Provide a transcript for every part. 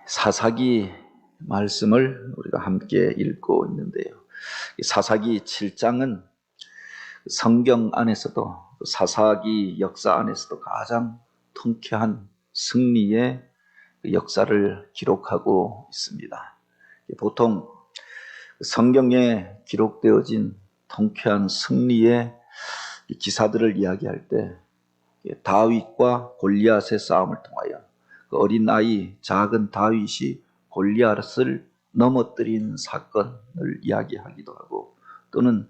사사기 말씀을 우리가 함께 읽고 있는데요. 사사기 7장은 성경 안에서도 사사기 역사 안에서도 가장 통쾌한 승리의 역사를 기록하고 있습니다. 보통 성경에 기록되어진 통쾌한 승리의 기사들을 이야기할 때 다윗과 골리앗의 싸움을 통하여 그 어린 아이 작은 다윗이 골리앗을 넘어뜨린 사건을 이야기하기도 하고, 또는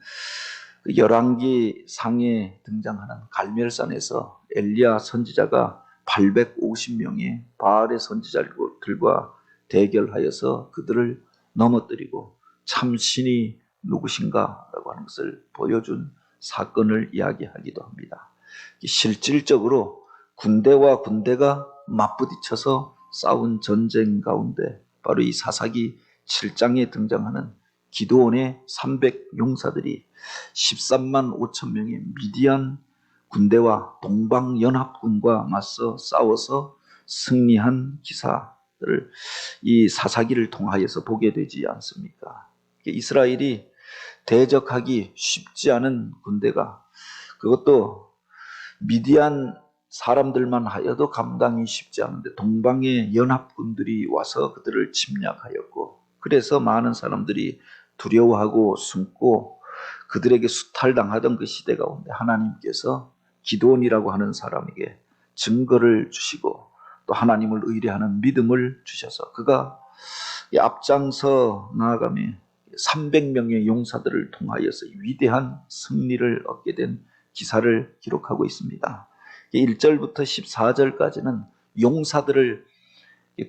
그 열왕기 상에 등장하는 갈멜산에서 엘리야 선지자가 850명의 바알의 선지자들과 대결하여서 그들을 넘어뜨리고 참신이 누구신가라고 하는 것을 보여준 사건을 이야기하기도 합니다. 실질적으로 군대와 군대가 맞부딪혀서 싸운 전쟁 가운데 바로 이 사사기 7장에 등장하는 기드온의 300용사들이 13만 5천 명의 미디안 군대와 동방연합군과 맞서 싸워서 승리한 기사들을 이 사사기를 통하여서 보게 되지 않습니까? 이스라엘이 대적하기 쉽지 않은 군대가, 그것도 미디안 사람들만 하여도 감당이 쉽지 않은데 동방의 연합군들이 와서 그들을 침략하였고, 그래서 많은 사람들이 두려워하고 숨고 그들에게 수탈당하던 그 시대 가운데 하나님께서 기드온이라고 하는 사람에게 증거를 주시고 또 하나님을 의뢰하는 믿음을 주셔서 그가 앞장서 나아가며 300명의 용사들을 통하여서 위대한 승리를 얻게 된 기사를 기록하고 있습니다. 1절부터 14절까지는 용사들을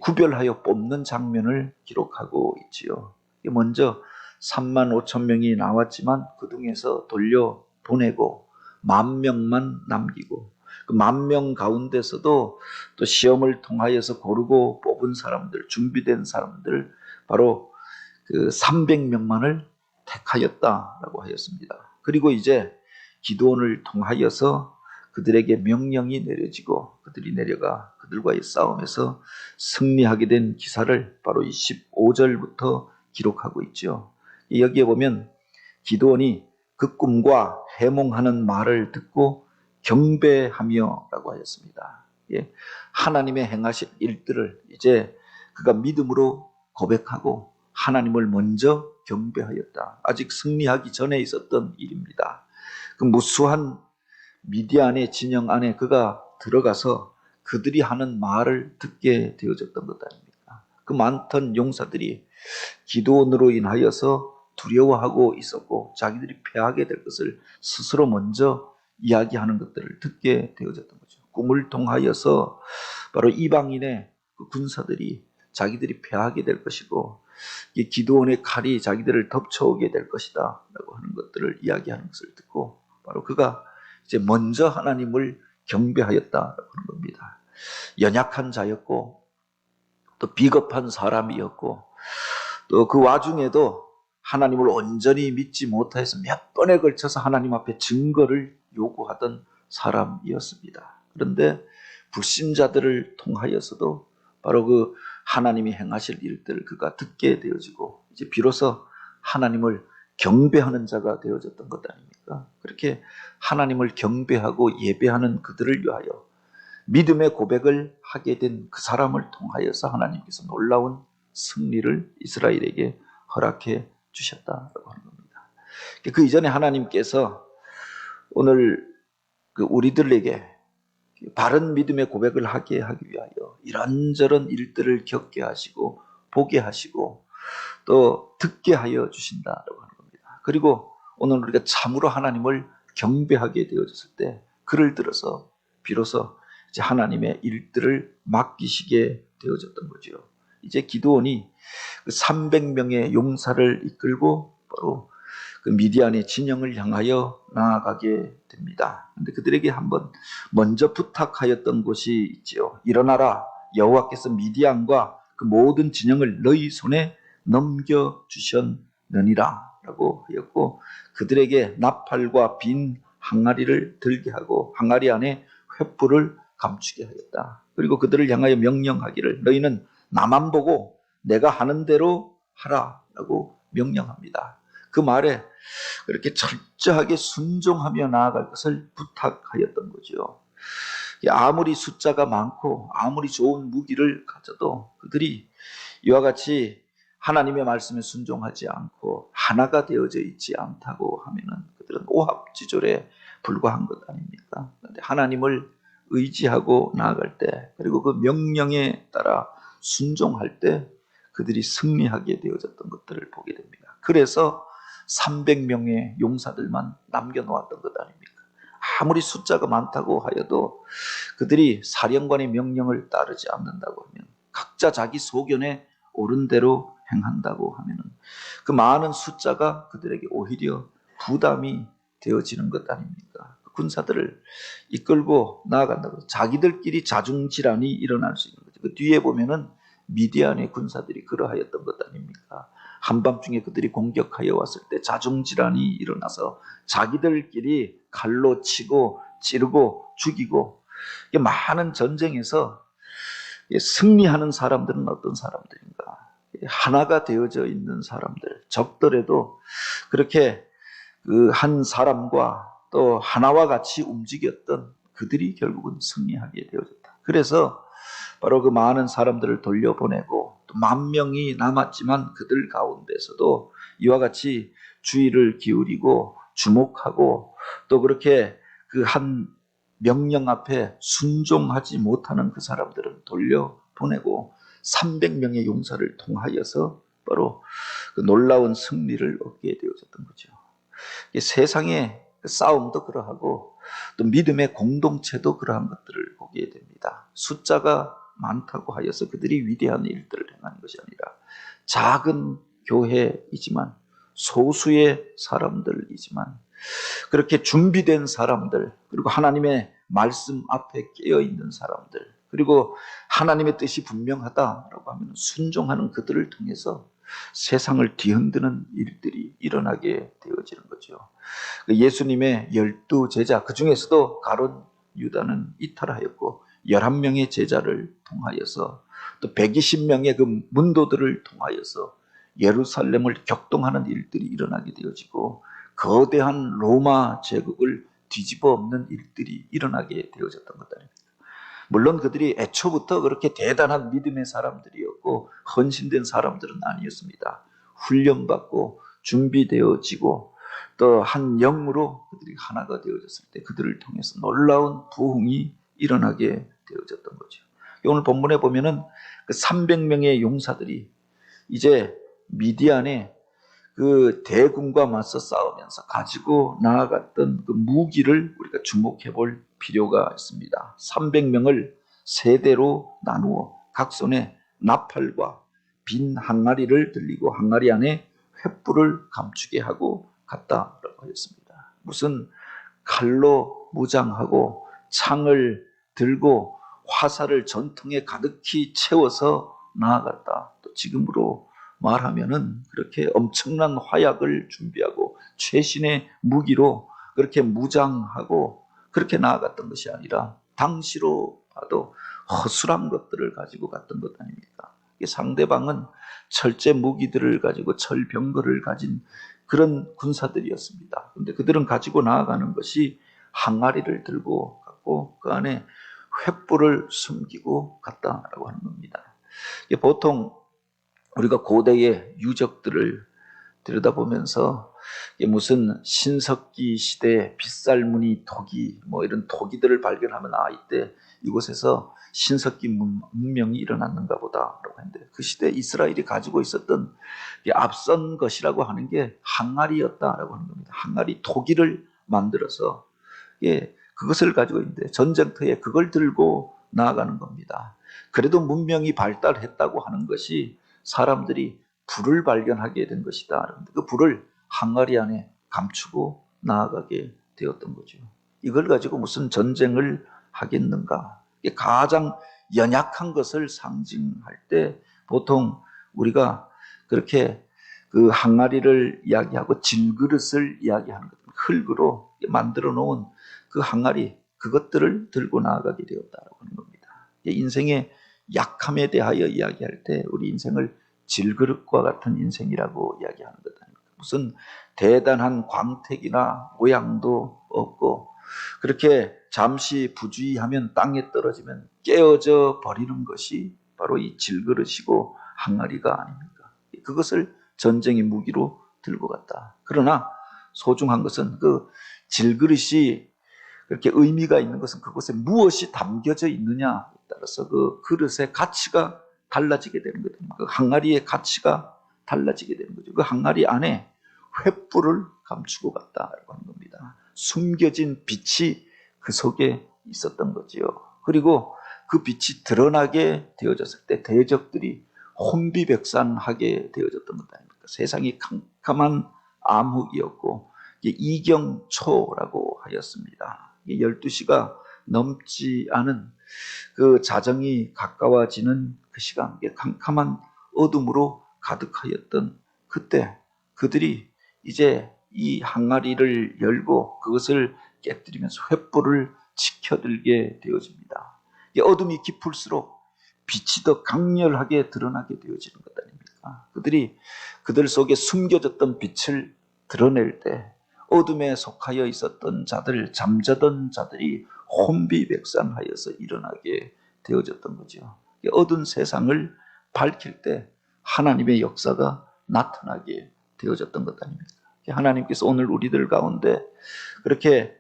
구별하여 뽑는 장면을 기록하고 있지요. 먼저 3만 5천 명이 나왔지만 그 중에서 돌려보내고 10,000명만 남기고, 그 10,000명 가운데서도 또 시험을 통하여서 고르고 뽑은 사람들, 준비된 사람들, 바로 그 300명만을 택하였다라고 하였습니다. 그리고 이제 기드온을 통하여서 그들에게 명령이 내려지고 그들이 내려가 그들과의 싸움에서 승리하게 된 기사를 바로 이 15절부터 기록하고 있죠. 여기에 보면 기드온이 그 꿈과 해몽하는 말을 듣고 경배하며 라고 하였습니다. 하나님의 행하실 일들을 이제 그가 믿음으로 고백하고 하나님을 먼저 경배하였다. 아직 승리하기 전에 있었던 일입니다. 그 무수한 미디안의 진영 안에 그가 들어가서 그들이 하는 말을 듣게 되어졌던 것 아닙니까? 그 많던 용사들이 기드온으로 인하여서 두려워하고 있었고 자기들이 패하게 될 것을 스스로 먼저 이야기하는 것들을 듣게 되어졌던 거죠. 꿈을 통하여서 바로 이방인의 그 군사들이 자기들이 패하게 될 것이고 기드온의 칼이 자기들을 덮쳐오게 될 것이다 라고 하는 것들을 이야기하는 것을 듣고 바로 그가 이제 먼저 하나님을 경배하였다라고 하는 겁니다. 연약한 자였고 또 비겁한 사람이었고 또 그 와중에도 하나님을 온전히 믿지 못해서 몇 번에 걸쳐서 하나님 앞에 증거를 요구하던 사람이었습니다. 그런데 불신자들을 통하여서도 바로 그 하나님이 행하실 일들을 그가 듣게 되어지고 이제 비로소 하나님을 경배하는 자가 되어졌던 것 아닙니까? 그렇게 하나님을 경배하고 예배하는 그들을 위하여 믿음의 고백을 하게 된 그 사람을 통하여서 하나님께서 놀라운 승리를 이스라엘에게 허락해 주셨다라고 하는 겁니다. 그 이전에 하나님께서 오늘 그 우리들에게 바른 믿음의 고백을 하게 하기 위하여 이런저런 일들을 겪게 하시고 보게 하시고 또 듣게 하여 주신다라고 하는 겁니다. 그리고 오늘 우리가 참으로 하나님을 경배하게 되어졌을 때 그를 들어서 비로소 이제 하나님의 일들을 맡기시게 되어졌던 거죠. 이제 기드온이 그 300명의 용사를 이끌고 바로 그 미디안의 진영을 향하여 나아가게 됩니다. 그런데 그들에게 한번 먼저 부탁하였던 것이 있지요. 일어나라, 여호와께서 미디안과 그 모든 진영을 너희 손에 넘겨주셨느니라 라고 하였고 그들에게 나팔과 빈 항아리를 들게 하고 항아리 안에 횃불을 감추게 하였다. 그리고 그들을 향하여 명령하기를 너희는 나만 보고 내가 하는 대로 하라라고 명령합니다. 그 말에 그렇게 철저하게 순종하며 나아갈 것을 부탁하였던 거죠. 아무리 숫자가 많고 아무리 좋은 무기를 가져도 그들이 이와 같이 하나님의 말씀에 순종하지 않고 하나가 되어져 있지 않다고 하면은 그들은 오합지졸에 불과한 것 아닙니까? 그런데 하나님을 의지하고 나아갈 때, 그리고 그 명령에 따라 순종할 때 그들이 승리하게 되어졌던 것들을 보게 됩니다. 그래서 300명의 용사들만 남겨놓았던 것 아닙니까? 아무리 숫자가 많다고 하여도 그들이 사령관의 명령을 따르지 않는다고 하면, 각자 자기 소견에 옳은 대로 행한다고 하면 그 많은 숫자가 그들에게 오히려 부담이 되어지는 것 아닙니까? 군사들을 이끌고 나아간다고 자기들끼리 자중질환이 일어날 수 있는 거죠. 그 뒤에 보면은 미디안의 군사들이 그러하였던 것 아닙니까? 한밤중에 그들이 공격하여 왔을 때 자중질환이 일어나서 자기들끼리 칼로 치고 찌르고 죽이고, 많은 전쟁에서 승리하는 사람들은 어떤 사람들인가? 하나가 되어져 있는 사람들, 적들에도 그렇게 그 한 사람과 또 하나와 같이 움직였던 그들이 결국은 승리하게 되어졌다. 그래서 바로 그 많은 사람들을 돌려보내고 또 10,000명이 남았지만 그들 가운데서도 이와 같이 주의를 기울이고 주목하고 또 그렇게 그 한 명령 앞에 순종하지 못하는 그 사람들은 돌려보내고 300명의 용사를 통하여서 바로 그 놀라운 승리를 얻게 되어졌던 거죠. 세상의 싸움도 그러하고 또 믿음의 공동체도 그러한 것들을 보게 됩니다. 숫자가 많다고 하여서 그들이 위대한 일들을 행하는 것이 아니라 작은 교회이지만 소수의 사람들이지만 그렇게 준비된 사람들, 그리고 하나님의 말씀 앞에 깨어있는 사람들, 그리고 하나님의 뜻이 분명하다라고 하면 순종하는 그들을 통해서 세상을 뒤흔드는 일들이 일어나게 되어지는 거죠. 예수님의 12 제자, 그 중에서도 가룟 유다는 이탈하였고 11명의 제자를 통하여서 또 120명의 그 문도들을 통하여서 예루살렘을 격동하는 일들이 일어나게 되어지고 거대한 로마 제국을 뒤집어 엎는 일들이 일어나게 되어졌던 것 아닙니까? 물론 그들이 애초부터 그렇게 대단한 믿음의 사람들이었고 헌신된 사람들은 아니었습니다. 훈련받고 준비되어지고 또 한 영으로 그들이 하나가 되어졌을 때 그들을 통해서 놀라운 부흥이 일어나게 되어졌던 거죠. 오늘 본문에 보면은 그 300명의 용사들이 이제 미디안의 그 대군과 맞서 싸우면서 가지고 나아갔던 그 무기를 우리가 주목해 볼 필요가 있습니다. 300명을 세대로 나누어 각 손에 나팔과 빈 항아리를 들리고 항아리 안에 횃불을 감추게 하고 갔다라고 하였습니다. 무슨 칼로 무장하고 창을 들고 화살을 전통에 가득히 채워서 나아갔다. 또 지금으로 말하면은 그렇게 엄청난 화약을 준비하고 최신의 무기로 그렇게 무장하고 그렇게 나아갔던 것이 아니라 당시로 봐도 허술한 것들을 가지고 갔던 것 아닙니까? 상대방은 철제 무기들을 가지고 철병거를 가진 그런 군사들이었습니다. 그런데 그들은 가지고 나아가는 것이 항아리를 들고 갔고 그 안에 횃불을 숨기고 갔다라고 하는 겁니다. 보통 우리가 고대의 유적들을 들여다보면서 무슨 신석기 시대 빗살무늬 토기 뭐 이런 토기들을 발견하면 이때 이곳에서 신석기 문명이 일어났는가 보다라고 했는데 그 시대 이스라엘이 가지고 있었던 앞선 것이라고 하는 게 항아리였다라고 하는 겁니다. 항아리 토기를 만들어서 그것을 가지고 있는데 전쟁터에 그걸 들고 나아가는 겁니다. 그래도 문명이 발달했다고 하는 것이 사람들이 불을 발견하게 된 것이다. 그 불을 항아리 안에 감추고 나아가게 되었던 거죠. 이걸 가지고 무슨 전쟁을 하겠는가? 가장 연약한 것을 상징할 때 보통 우리가 그렇게 그 항아리를 이야기하고 질그릇을 이야기하는 것, 흙으로 만들어 놓은 그 항아리, 그것들을 들고 나아가게 되었다고 하는 겁니다. 인생의 약함에 대하여 이야기할 때 우리 인생을 질그릇과 같은 인생이라고 이야기하는 것 아닙니까? 무슨 대단한 광택이나 모양도 없고 그렇게 잠시 부주의하면 땅에 떨어지면 깨어져 버리는 것이 바로 이 질그릇이고 항아리가 아닙니까? 그것을 전쟁의 무기로 들고 갔다. 그러나 소중한 것은 그 질그릇이 그렇게 의미가 있는 것은 그곳에 무엇이 담겨져 있느냐에 따라서 그 그릇의 가치가 달라지게 되는 거거든요. 그 항아리의 가치가 달라지게 되는 거죠. 그 항아리 안에 횃불을 감추고 갔다라고 하는 겁니다. 숨겨진 빛이 그 속에 있었던 거지요. 그리고 그 빛이 드러나게 되어졌을 때 대적들이 혼비백산하게 되어졌던 것 아닙니까? 세상이 캄캄한 암흑이었고 이경초라고 하였습니다. 12시가 넘지 않은 그 자정이 가까워지는 그 시간, 캄캄한 어둠으로 가득하였던 그때 그들이 이제 이 항아리를 열고 그것을 깨뜨리면서 횃불을 지켜들게 되어집니다. 어둠이 깊을수록 빛이 더 강렬하게 드러나게 되어지는 것 아닙니까? 그들이 그들 속에 숨겨졌던 빛을 드러낼 때 어둠에 속하여 있었던 자들, 잠자던 자들이 혼비백산하여서 일어나게 되어졌던 거죠. 어두운 세상을 밝힐 때 하나님의 역사가 나타나게 되어졌던 것 아닙니까? 하나님께서 오늘 우리들 가운데 그렇게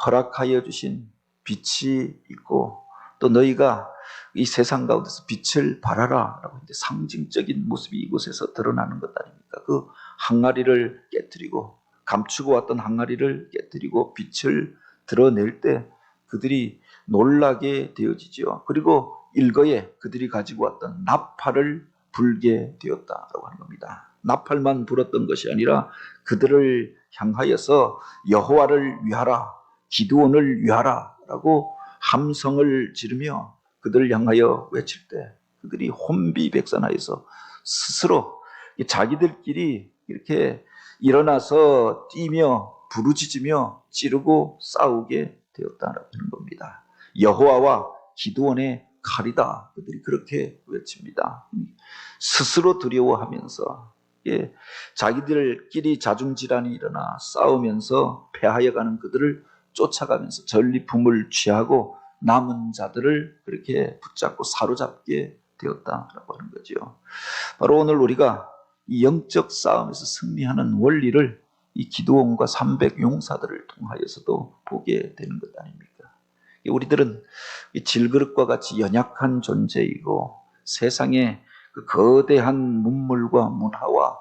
허락하여 주신 빛이 있고 또 너희가 이 세상 가운데서 빛을 발하라 라고 이제 상징적인 모습이 이곳에서 드러나는 것 아닙니까? 그 항아리를 깨뜨리고 감추고 왔던 항아리를 깨뜨리고 빛을 드러낼 때 그들이 놀라게 되어지죠. 그리고 일거에 그들이 가지고 왔던 나팔을 불게 되었다라고 하는 겁니다. 나팔만 불었던 것이 아니라 그들을 향하여서 여호와를 위하라, 기드온을 위하라라고 함성을 지르며 그들을 향하여 외칠 때 그들이 혼비백산하여서 스스로 자기들끼리 이렇게 일어나서 뛰며 부르짖으며 찌르고 싸우게 되었다는 겁니다. 여호와와 기드온의 칼이다. 그들이 그렇게 외칩니다. 스스로 두려워하면서 자기들끼리 자중질환이 일어나 싸우면서 패하여 가는 그들을 쫓아가면서 전리품을 취하고 남은 자들을 그렇게 붙잡고 사로잡게 되었다라고 하는 거죠. 바로 오늘 우리가 이 영적 싸움에서 승리하는 원리를 이 기드온과 300 용사들을 통하여서도 보게 되는 것 아닙니까? 우리들은 이 질그릇과 같이 연약한 존재이고 세상의 그 거대한 문물과 문화와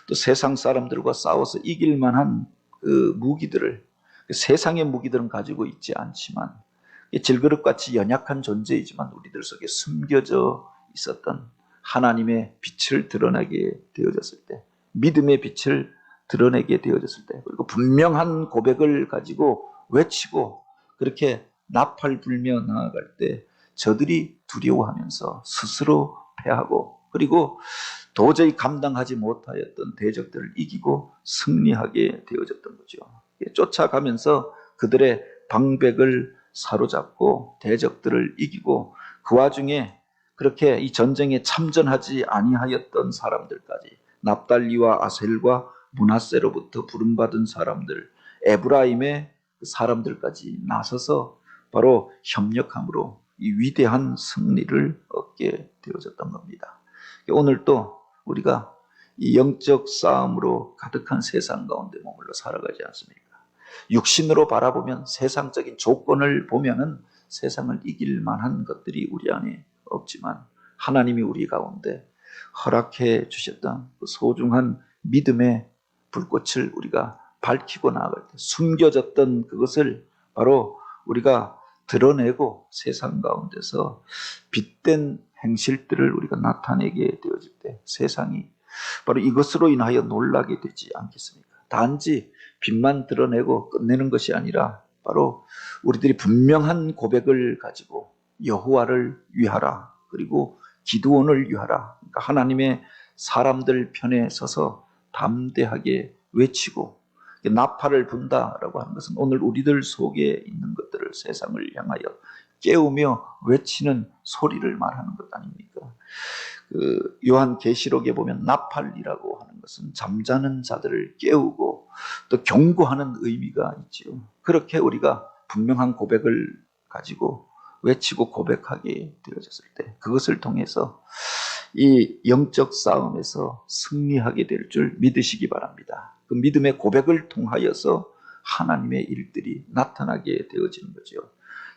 또 세상 사람들과 싸워서 이길 만한 그 무기들을 세상의 무기들은 가지고 있지 않지만 질그릇같이 연약한 존재이지만 우리들 속에 숨겨져 있었던 하나님의 빛을 드러나게 되어졌을 때 믿음의 빛을 드러내게 되어졌을 때 그리고 분명한 고백을 가지고 외치고 그렇게 나팔 불며 나아갈 때 저들이 두려워하면서 스스로 패하고 그리고 도저히 감당하지 못하였던 대적들을 이기고 승리하게 되어졌던 거죠. 쫓아가면서 그들의 방백을 사로잡고 대적들을 이기고 그 와중에 그렇게 이 전쟁에 참전하지 아니하였던 사람들까지 납달리와 아셀과 므낫세로부터 부름받은 사람들 에브라임의 사람들까지 나서서 바로 협력함으로 이 위대한 승리를 얻게 되어졌던 겁니다. 오늘 또 우리가 이 영적 싸움으로 가득한 세상 가운데 머물러 살아가지 않습니까? 육신으로 바라보면 세상적인 조건을 보면은 세상을 이길 만한 것들이 우리 안에 없지만 하나님이 우리 가운데 허락해 주셨던 그 소중한 믿음의 불꽃을 우리가 밝히고 나아갈 때 숨겨졌던 그것을 바로 우리가 드러내고 세상 가운데서 빛된 행실들을 우리가 나타내게 되어질 때 세상이 바로 이것으로 인하여 놀라게 되지 않겠습니까? 단지 빛만 드러내고 끝내는 것이 아니라 바로 우리들이 분명한 고백을 가지고 여호와를 위하라 그리고 기드온을 위하라 그러니까 하나님의 사람들 편에 서서 담대하게 외치고 나팔을 분다라고 하는 것은 오늘 우리들 속에 있는 것들을 세상을 향하여 깨우며 외치는 소리를 말하는 것 아닙니까? 그 요한계시록에 보면 나팔이라고 하는 것은 잠자는 자들을 깨우고 또 경고하는 의미가 있지요. 그렇게 우리가 분명한 고백을 가지고 외치고 고백하게 되어졌을 때 그것을 통해서 이 영적 싸움에서 승리하게 될 줄 믿으시기 바랍니다. 그 믿음의 고백을 통하여서 하나님의 일들이 나타나게 되어지는 거죠.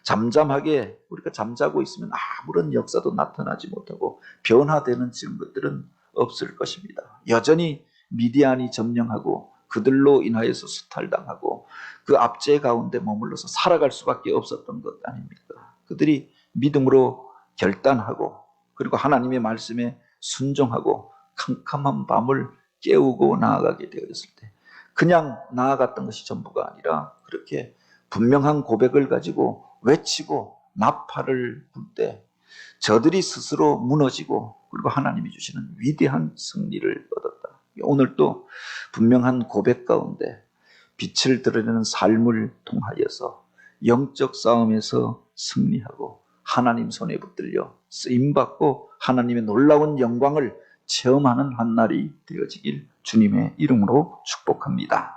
잠잠하게 우리가 잠자고 있으면 아무런 역사도 나타나지 못하고 변화되는 지금 것들은 없을 것입니다. 여전히 미디안이 점령하고 그들로 인하여서 수탈당하고 그 압제 가운데 머물러서 살아갈 수밖에 없었던 것 아닙니까? 그들이 믿음으로 결단하고 그리고 하나님의 말씀에 순종하고 캄캄한 밤을 깨우고 나아가게 되었을 때 그냥 나아갔던 것이 전부가 아니라 그렇게 분명한 고백을 가지고 외치고 나팔을 불 때 저들이 스스로 무너지고 그리고 하나님이 주시는 위대한 승리를 얻었다. 오늘 또 분명한 고백 가운데 빛을 드러내는 삶을 통하여서 영적 싸움에서 승리하고 하나님 손에 붙들려 쓰임받고 하나님의 놀라운 영광을 체험하는 한 날이 되어지길 주님의 이름으로 축복합니다.